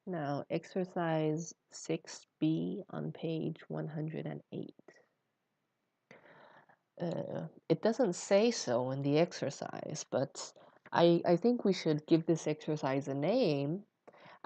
Now, exercise 6B on page 108. It doesn't say so in the exercise, but I think we should give this exercise a name,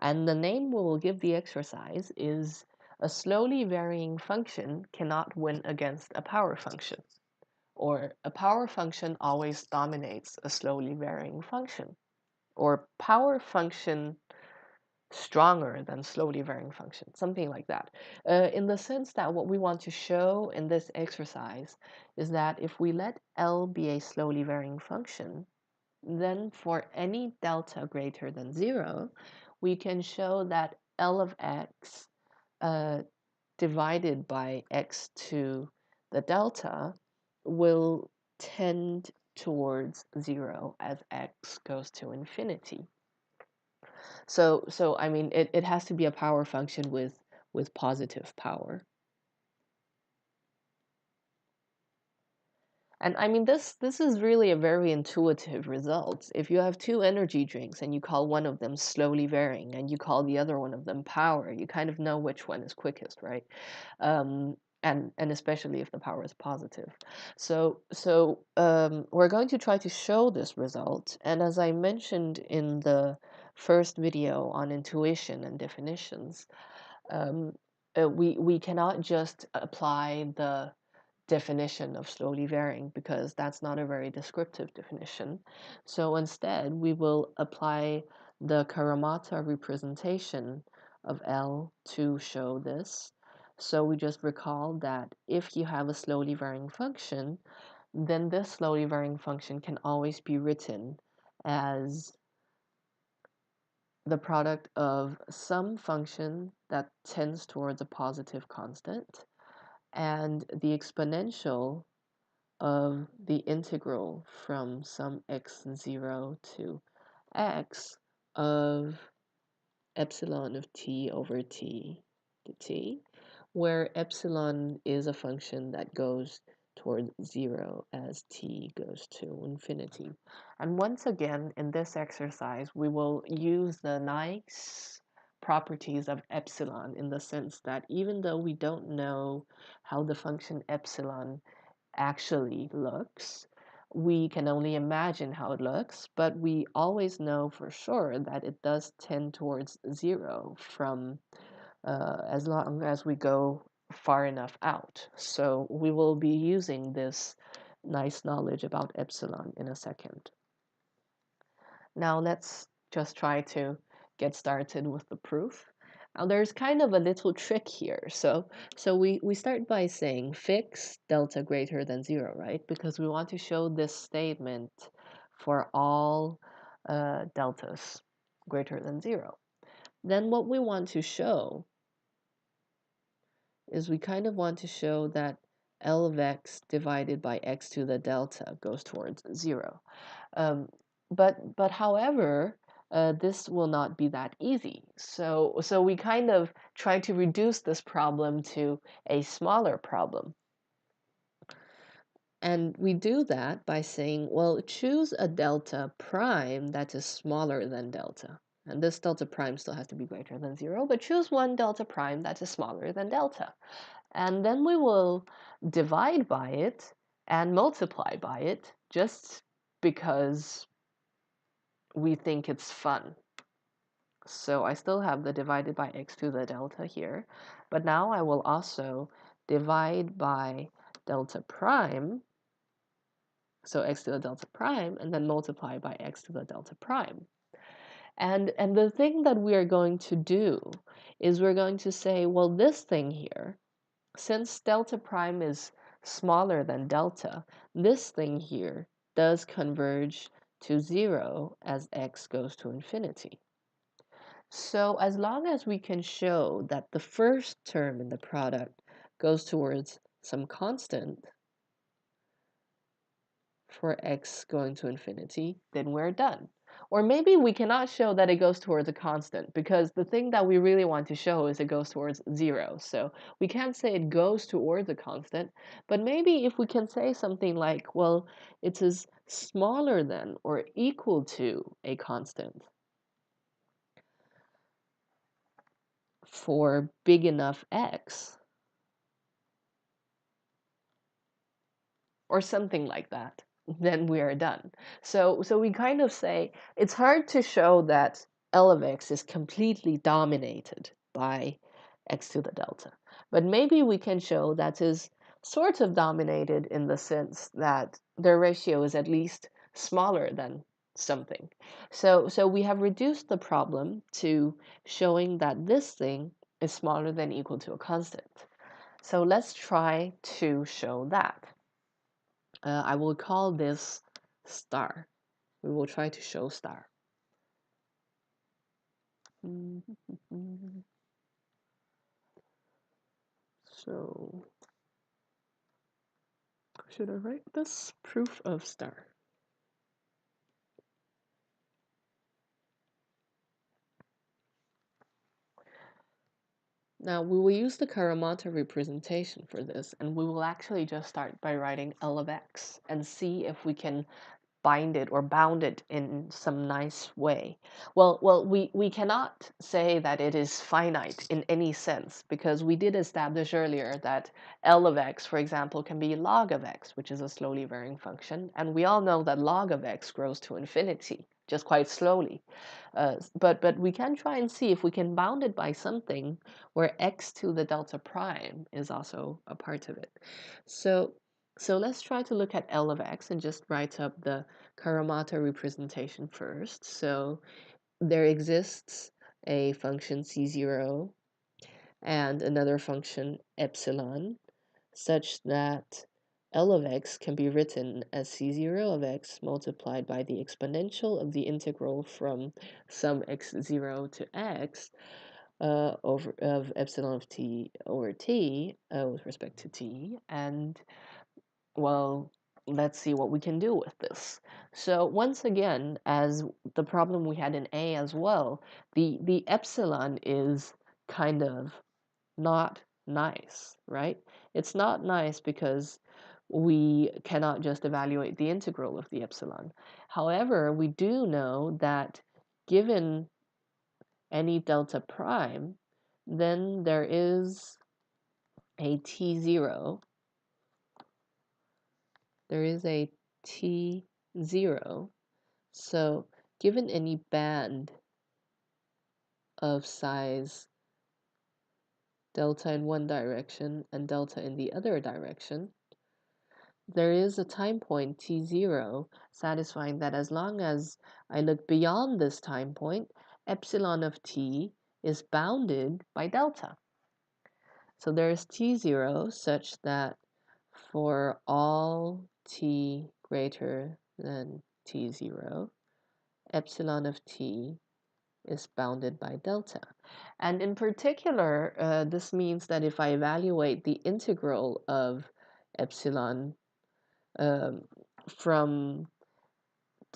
and the name we will give the exercise is a slowly varying function cannot win against a power function, or a power function always dominates a slowly varying function, or power function stronger than slowly varying function, something like that. In the sense that what we want to show in this exercise is that if we let L be a slowly varying function, then for any delta greater than 0, we can show that L of x divided by x to the delta will tend towards 0 as x goes to infinity. So I mean, it has to be a power function with positive power. And I mean, this is really a very intuitive result. If you have two energy drinks and you call one of them slowly varying and you call the other one of them power, you kind of know which one is quickest, right? And especially if the power is positive. So we're going to try to show this result. And as I mentioned in the first video on intuition and definitions, we cannot just apply the definition of slowly varying because that's not a very descriptive definition. So instead, we will apply the Karamata representation of L to show this. So we just recall that if you have a slowly varying function, then this slowly varying function can always be written as the product of some function that tends towards a positive constant and the exponential of the integral from some x0 to x of epsilon of t over t to t, where epsilon is a function that goes towards 0 as t goes to infinity. And once again, in this exercise, we will use the nice properties of epsilon in the sense that even though we don't know how the function epsilon actually looks, we can only imagine how it looks, but we always know for sure that it does tend towards 0 from as long as we go far enough out. So we will be using this nice knowledge about epsilon in a second. Now let's just try to get started with the proof. Now there's kind of a little trick here. So we start by saying fix delta greater than 0, right? Because we want to show this statement for all deltas greater than 0. Then what we want to show is we kind of want to show that L of x divided by x to the delta goes towards 0. But however, this will not be that easy. So we kind of try to reduce this problem to a smaller problem. And we do that by saying, well, choose a delta prime that is smaller than delta. And this delta prime still has to be greater than 0, but choose one delta prime that is smaller than delta. And then we will divide by it and multiply by it just because we think it's fun. So I still have the divided by x to the delta here, but now I will also divide by delta prime, so x to the delta prime, and then multiply by x to the delta prime. And the thing that we are going to do is we're going to say, well, this thing here, since delta prime is smaller than delta, this thing here does converge to 0 as x goes to infinity. So as long as we can show that the first term in the product goes towards some constant for x going to infinity, then we're done. Or maybe we cannot show that it goes towards a constant because the thing that we really want to show is it goes towards 0. So we can't say it goes towards a constant, but maybe if we can say something like, well, it is smaller than or equal to a constant. for big enough x, or something like that, then we are done. So we kind of say it's hard to show that L of x is completely dominated by x to the delta. But maybe we can show that is sort of dominated in the sense that their ratio is at least smaller than something. So we have reduced the problem to showing that this thing is smaller than equal to a constant. So let's try to show that. I will call this star. We will try to show star. So, should I write this? Proof of star. Now, we will use the Karamata representation for this, and we will actually just start by writing L of x and see if we can bind it or bound it in some nice way. Well, we cannot say that it is finite in any sense, because we did establish earlier that L of x, for example, can be log of x, which is a slowly varying function, and we all know that log of x grows to infinity, just quite slowly. But we can try and see if we can bound it by something where x to the delta prime is also a part of it. So let's try to look at L of x and just write up the Karamata representation first. So there exists a function c0 and another function epsilon, such that L of x can be written as c0 of x multiplied by the exponential of the integral from some x0 to x of epsilon of t over t with respect to t. And well, let's see what we can do with this. So once again, as the problem we had in A as well, the epsilon is kind of not nice, right? It's not nice because we cannot just evaluate the integral of the epsilon. However, we do know that given any delta prime, then there is a t0. There is a t0. So given any band of size delta in one direction and delta in the other direction, there is a time point t0 satisfying that as long as I look beyond this time point, epsilon of t is bounded by delta. So there is t0 such that for all t greater than t0, epsilon of t is bounded by delta. And in particular, this means that if I evaluate the integral of epsilon from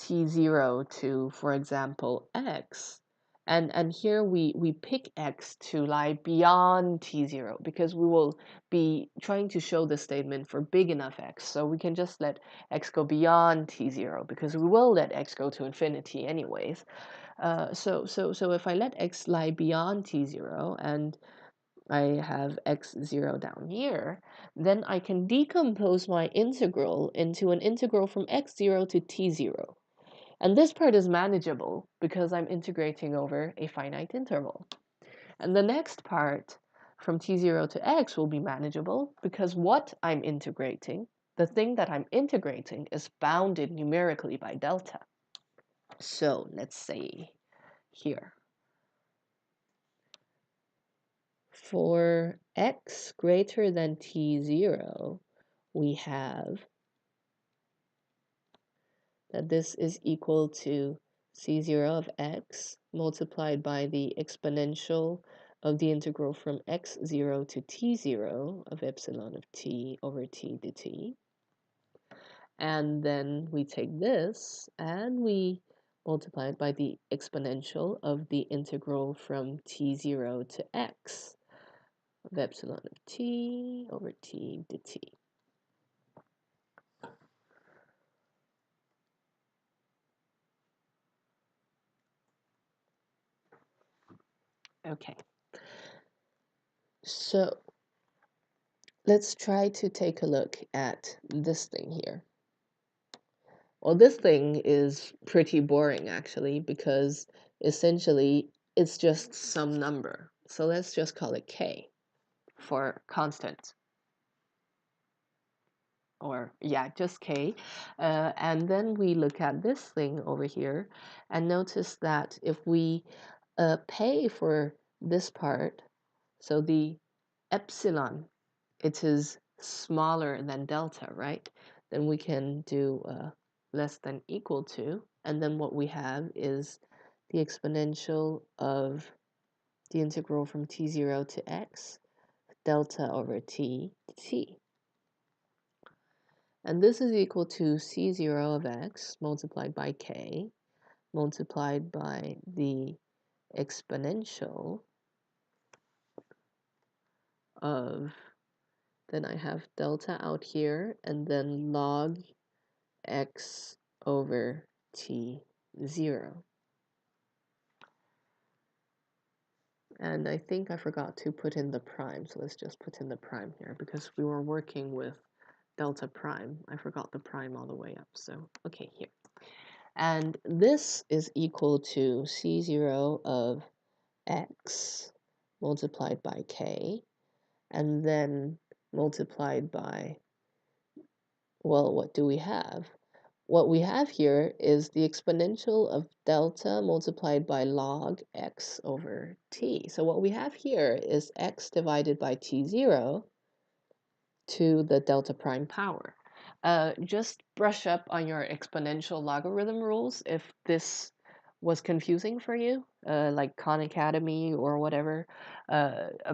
t0 to, for example, x, and here we pick x to lie beyond t0 because we will be trying to show the statement for big enough x. So we can just let x go beyond t0 because we will let x go to infinity anyways. So if I let x lie beyond t0 and I have x0 down here, then I can decompose my integral into an integral from x0 to t0. And this part is manageable because I'm integrating over a finite interval. And the next part from t0 to x will be manageable because what I'm integrating, the thing that I'm integrating, is bounded numerically by delta. So let's say here, for x greater than t0, we have that this is equal to c0 of x multiplied by the exponential of the integral from x0 to t0 of epsilon of t over t dt. And then we take this and we multiply it by the exponential of the integral from t0 to x of epsilon of t over t dt. Okay. So let's try to take a look at this thing here. Well, this thing is pretty boring actually, because essentially it's just some number. So let's just call it k for constant. Or yeah, just k. And then we look at this thing over here and notice that if we pay for this part, so the epsilon, it is smaller than delta, right? Then we can do less than equal to, and then what we have is the exponential of the integral from t0 to x, delta over t dt. And this is equal to c0 of x multiplied by k multiplied by the exponential of, then I have delta out here, and then log x over t0. And I think I forgot to put in the prime, so let's just put in the prime here, because we were working with delta prime. I forgot the prime all the way up, so okay, here. And this is equal to c0 of x multiplied by k, and then multiplied by, well, what do we have? What we have here is the exponential of delta multiplied by log x over t. So what we have here is x divided by t0 to the delta prime power. Just brush up on your exponential logarithm rules if this was confusing for you, like Khan Academy or whatever.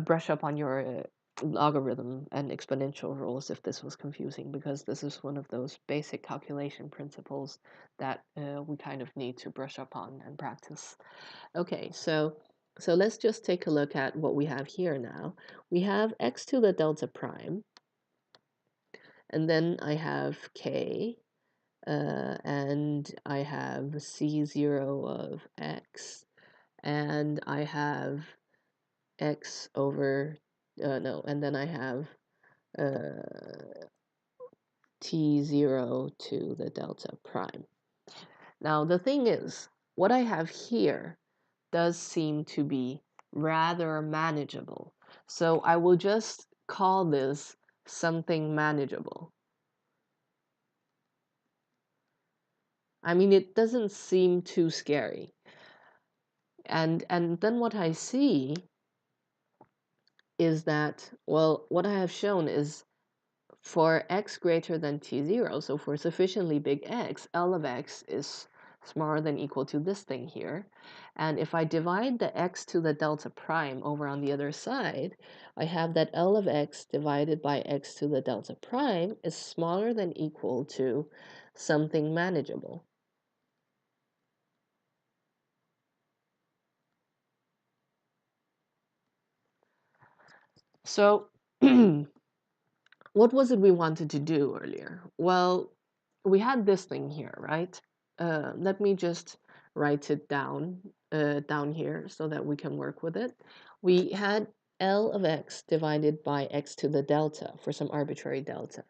Brush up on your logarithm and exponential rules if this was confusing, because this is one of those basic calculation principles that we kind of need to brush up on and practice. Okay, so let's just take a look at what we have here now. We have x to the delta prime, and then I have k, and I have c0 of x, and I have x over, no, and then I have t0 to the delta prime. Now, the thing is, what I have here does seem to be rather manageable. So I will just call this something manageable. I mean, it doesn't seem too scary. And then what I see is that, well, what I have shown is for x greater than t0, so for sufficiently big x, L of x is smaller than equal to this thing here. And if I divide the x to the delta prime over on the other side, I have that L of x divided by x to the delta prime is smaller than equal to something manageable. So what was it we wanted to do earlier? Well, we had this thing here, right? Let me just write it down down here so that we can work with it. We had L of x divided by x to the delta for some arbitrary delta.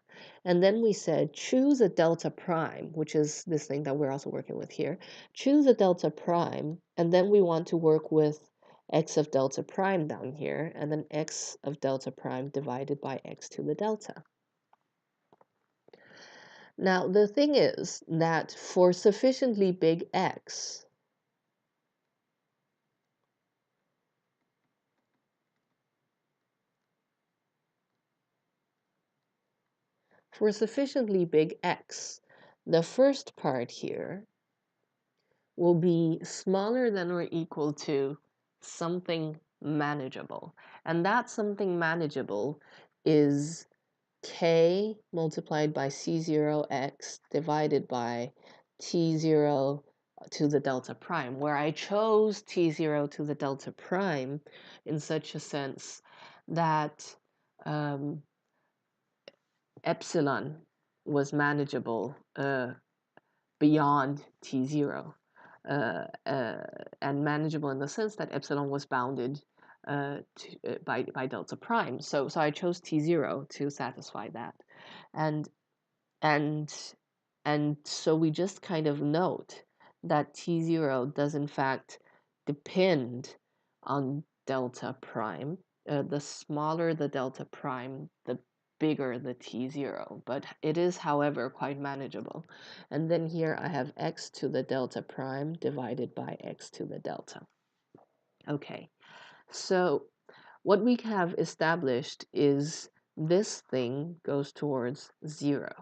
And then we said choose a delta prime, which is this thing that we're also working with here. Choose a delta prime, and then we want to work with x of delta prime down here, and then x of delta prime divided by x to the delta. Now, the thing is that for sufficiently big x, the first part here will be smaller than or equal to something manageable. And that something manageable is k multiplied by c0x divided by t0 to the delta prime, where I chose t0 to the delta prime in such a sense that epsilon was manageable beyond t0, and manageable in the sense that epsilon was bounded by delta prime. So I chose T0 to satisfy that. And and so we just kind of note that T0 does in fact depend on delta prime. The smaller the delta prime, the bigger the T0, but it is, however, quite manageable. And then here I have x to the delta prime divided by x to the delta. Okay, so what we have established is this thing goes towards 0,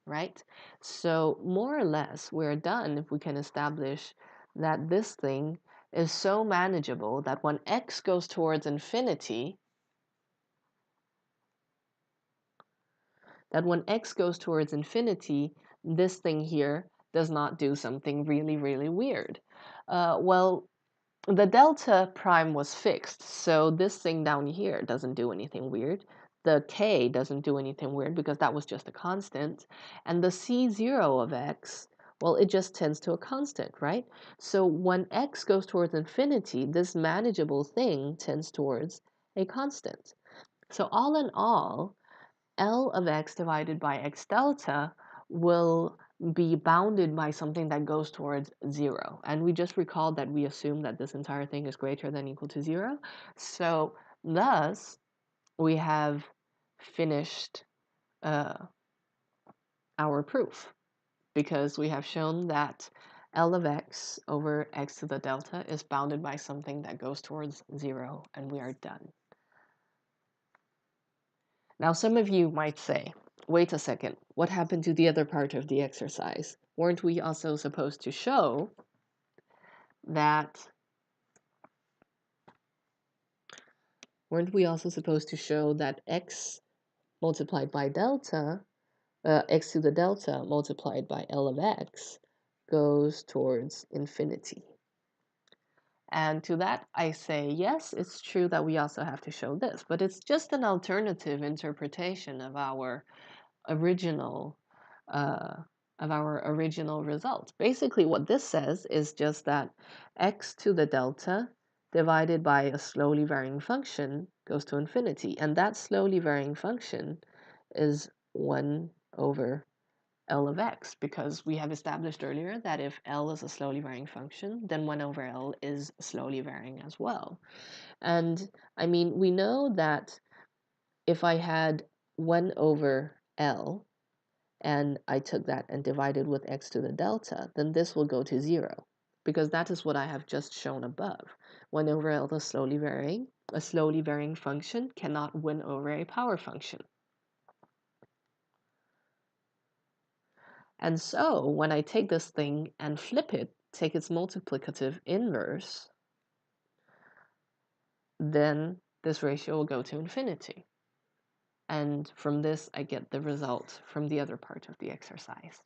right? So more or less, we're done if we can establish that this thing is so manageable that when x goes towards infinity, this thing here does not do something really, really weird. Well, the delta prime was fixed, so this thing down here doesn't do anything weird. The k doesn't do anything weird because that was just a constant. And the c0 of x, well, it just tends to a constant, right? So when x goes towards infinity, this manageable thing tends towards a constant. So all in all, L of x divided by x delta will be bounded by something that goes towards 0. And we just recalled that we assume that this entire thing is greater than or equal to 0. So thus, we have finished our proof, because we have shown that L of x over x to the delta is bounded by something that goes towards 0, and we are done. Now, some of you might say, wait a second, what happened to the other part of the exercise? Weren't we also supposed to show that x multiplied by delta, x to the delta multiplied by L of x goes towards infinity? And to that, I say, yes, it's true that we also have to show this, but it's just an alternative interpretation of our original result. Basically, what this says is just that x to the delta divided by a slowly varying function goes to infinity, and that slowly varying function is 1 over L of x, because we have established earlier that if L is a slowly varying function, then 1 over L is slowly varying as well. And I mean, we know that if I had 1 over L and I took that and divided with x to the delta, then this will go to 0, because that is what I have just shown above. 1 over L is slowly varying. A slowly varying function cannot win over a power function. And so when I take this thing and flip it, take its multiplicative inverse, then this ratio will go to infinity. And from this, I get the result from the other part of the exercise.